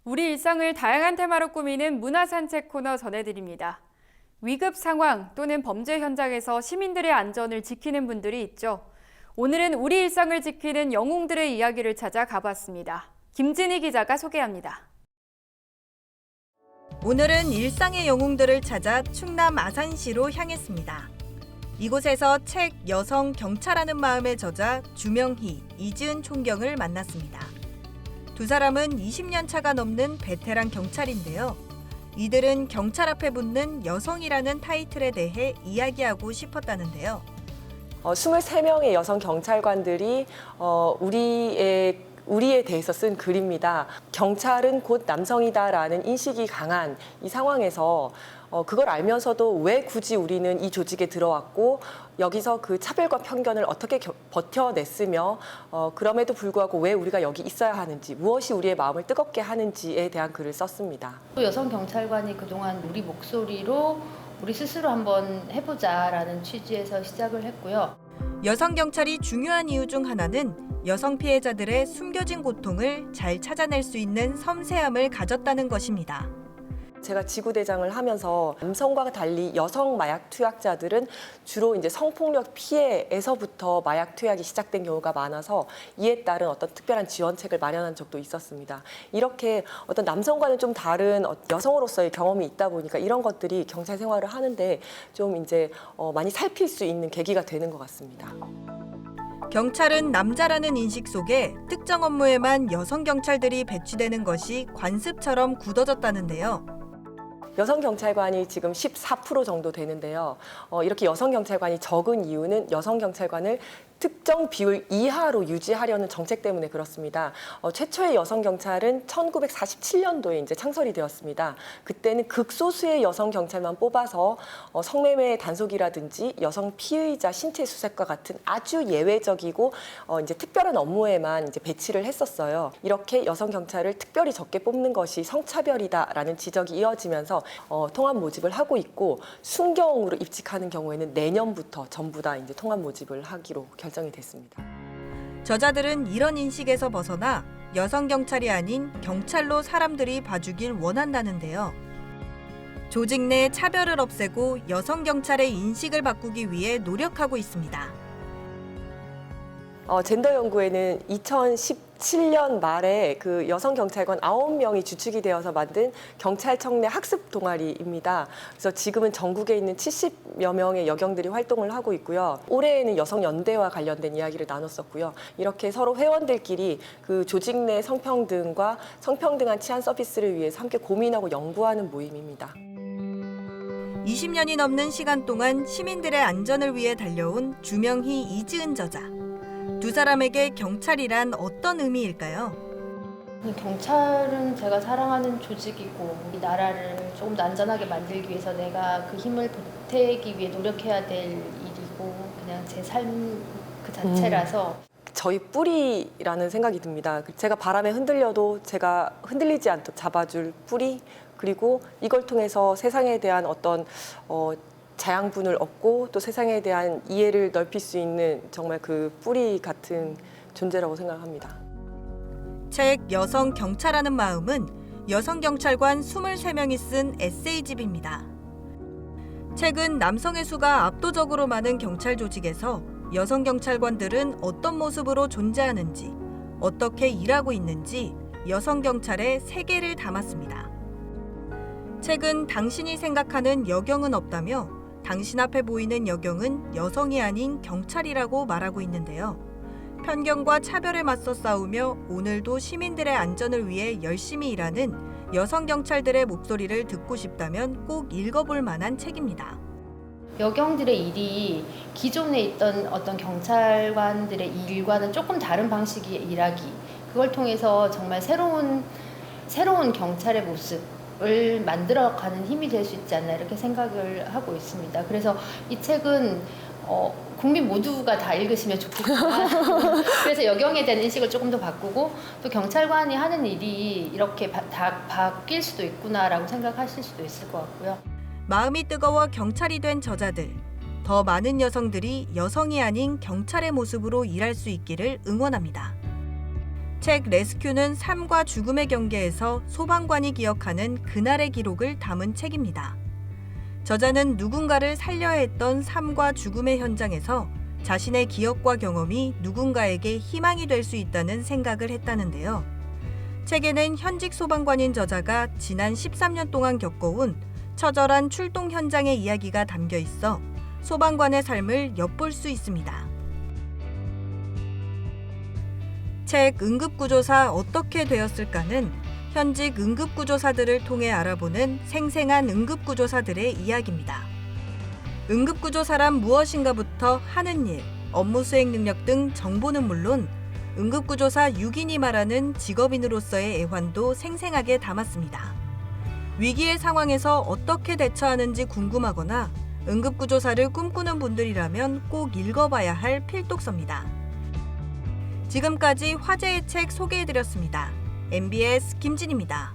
우리 일상을 다양한 테마로 꾸미는 문화산책 코너 전해드립니다. 위급 상황 또는 범죄 현장에서 시민들의 안전을 지키는 분들이 있죠. 오늘은 우리 일상을 지키는 영웅들의 이야기를 찾아 가봤습니다. 김진희 기자가 소개합니다. 오늘은 일상의 영웅들을 찾아 충남 아산시로 향했습니다. 이곳에서 책 여성 경찰하는 마음의 저자 주명희, 이지은 총경을 만났습니다. 두 사람은 20년 차가 넘는 베테랑 경찰인데요. 이들은 경찰 앞에 붙는 여성이라는 타이틀에 대해 이야기하고 싶었다는데요. 23명의 여성 경찰관들이 우리에 대해서 쓴 글입니다. 경찰은 곧 남성이다라는 인식이 강한 이 상황에서 그걸 알면서도 왜 굳이 우리는 이 조직에 들어왔고 여기서 그 차별과 편견을 어떻게 버텨냈으며 그럼에도 불구하고 왜 우리가 여기 있어야 하는지, 무엇이 우리의 마음을 뜨겁게 하는지에 대한 글을 썼습니다. 여성 경찰관이 그동안 우리 목소리로 우리 스스로 한번 해보자라는 취지에서 시작을 했고요. 여성 경찰이 중요한 이유 중 하나는 여성 피해자들의 숨겨진 고통을 잘 찾아낼 수 있는 섬세함을 가졌다는 것입니다. 제가 지구대장을 하면서 남성과 달리 여성 마약 투약자들은 주로 이제 성폭력 피해에서부터 마약 투약이 시작된 경우가 많아서 이에 따른 어떤 특별한 지원책을 마련한 적도 있었습니다. 이렇게 어떤 남성과는 좀 다른 여성으로서의 경험이 있다 보니까 이런 것들이 경찰 생활을 하는데 좀 이제 많이 살필 수 있는 계기가 되는 것 같습니다. 경찰은 남자라는 인식 속에 특정 업무에만 여성 경찰들이 배치되는 것이 관습처럼 굳어졌다는데요. 여성 경찰관이 지금 14% 정도 되는데요. 이렇게 여성 경찰관이 적은 이유는 여성 경찰관을 특정 비율 이하로 유지하려는 정책 때문에 그렇습니다. 최초의 여성 경찰은 1947년도에 이제 창설이 되었습니다. 그때는 극소수의 여성 경찰만 뽑아서 성매매 단속이라든지 여성 피의자 신체 수색과 같은 아주 예외적이고 이제 특별한 업무에만 이제 배치를 했었어요. 이렇게 여성 경찰을 특별히 적게 뽑는 것이 성차별이다라는 지적이 이어지면서 통합 모집을 하고 있고 순경으로 입직하는 경우에는 내년부터 전부 다 이제 통합 모집을 하기로 결정이 됐습니다. 저자들은 이런 인식에서 벗어나 여성 경찰이 아닌 경찰로 사람들이 봐주길 원한다는데요. 조직 내 차별을 없애고 여성 경찰의 인식을 바꾸기 위해 노력하고 있습니다. 젠더 연구에는 2017년 말에 그 여성 경찰관 9명이 주축이 되어서 만든 경찰청 내 학습 동아리입니다. 그래서 지금은 전국에 있는 70여 명의 여경들이 활동을 하고 있고요. 올해에는 여성 연대와 관련된 이야기를 나눴었고요. 이렇게 서로 회원들끼리 그 조직 내 성평등과 성평등한 치안 서비스를 위해서 함께 고민하고 연구하는 모임입니다. 20년이 넘는 시간 동안 시민들의 안전을 위해 달려온 주명희, 이지은 저자. 두 사람에게 경찰이란 어떤 의미일까요? 경찰은 제가 사랑하는 조직이고 이 나라를 조금 더 안전하게 만들기 위해서 내가 그 힘을 보태기 위해 노력해야 될 일이고 그냥 제 삶 그 자체라서 저희 뿌리라는 생각이 듭니다. 제가 바람에 흔들려도 제가 흔들리지 않도록 잡아줄 뿌리, 그리고 이걸 통해서 세상에 대한 어떤 자양분을 얻고 또 세상에 대한 이해를 넓힐 수 있는 정말 그 뿌리 같은 존재라고 생각합니다. 책 여성 경찰하는 마음은 여성 경찰관 23명이 쓴 에세이집입니다. 책은 남성의 수가 압도적으로 많은 경찰 조직에서 여성 경찰관들은 어떤 모습으로 존재하는지, 어떻게 일하고 있는지 여성 경찰의 세계를 담았습니다. 책은 당신이 생각하는 여경은 없다며 당신 앞에 보이는 여경은 여성이 아닌 경찰이라고 말하고 있는데요. 편견과 차별에 맞서 싸우며 오늘도 시민들의 안전을 위해 열심히 일하는 여성 경찰들의 목소리를 듣고 싶다면 꼭 읽어볼 만한 책입니다. 여경들의 일이 기존에 있던 어떤 경찰관들의 일과는 조금 다른 방식의 일하기, 그걸 통해서 정말 새로운 경찰의 모습을 만들어가는 힘이 될 수 있지 않나 이렇게 생각을 하고 있습니다. 그래서 이 책은 국민 모두가 다 읽으시면 좋겠구나. 그래서 여경에 대한 인식을 조금 더 바꾸고 또 경찰관이 하는 일이 이렇게 다 바뀔 수도 있구나라고 생각하실 수도 있을 것 같고요. 마음이 뜨거워 경찰이 된 저자들. 더 많은 여성들이 여성이 아닌 경찰의 모습으로 일할 수 있기를 응원합니다. 책 레스큐는 삶과 죽음의 경계에서 소방관이 기억하는 그날의 기록을 담은 책입니다. 저자는 누군가를 살려야 했던 삶과 죽음의 현장에서 자신의 기억과 경험이 누군가에게 희망이 될 수 있다는 생각을 했다는데요. 책에는 현직 소방관인 저자가 지난 13년 동안 겪어온 처절한 출동 현장의 이야기가 담겨 있어 소방관의 삶을 엿볼 수 있습니다. 책 응급구조사 어떻게 되었을까는 현직 응급구조사들을 통해 알아보는 생생한 응급구조사들의 이야기입니다. 응급구조사란 무엇인가부터 하는 일, 업무 수행 능력 등 정보는 물론 응급구조사 6인이 말하는 직업인으로서의 애환도 생생하게 담았습니다. 위기의 상황에서 어떻게 대처하는지 궁금하거나 응급구조사를 꿈꾸는 분들이라면 꼭 읽어봐야 할 필독서입니다. 지금까지 화제의 책 소개해드렸습니다. MBS 김진입니다.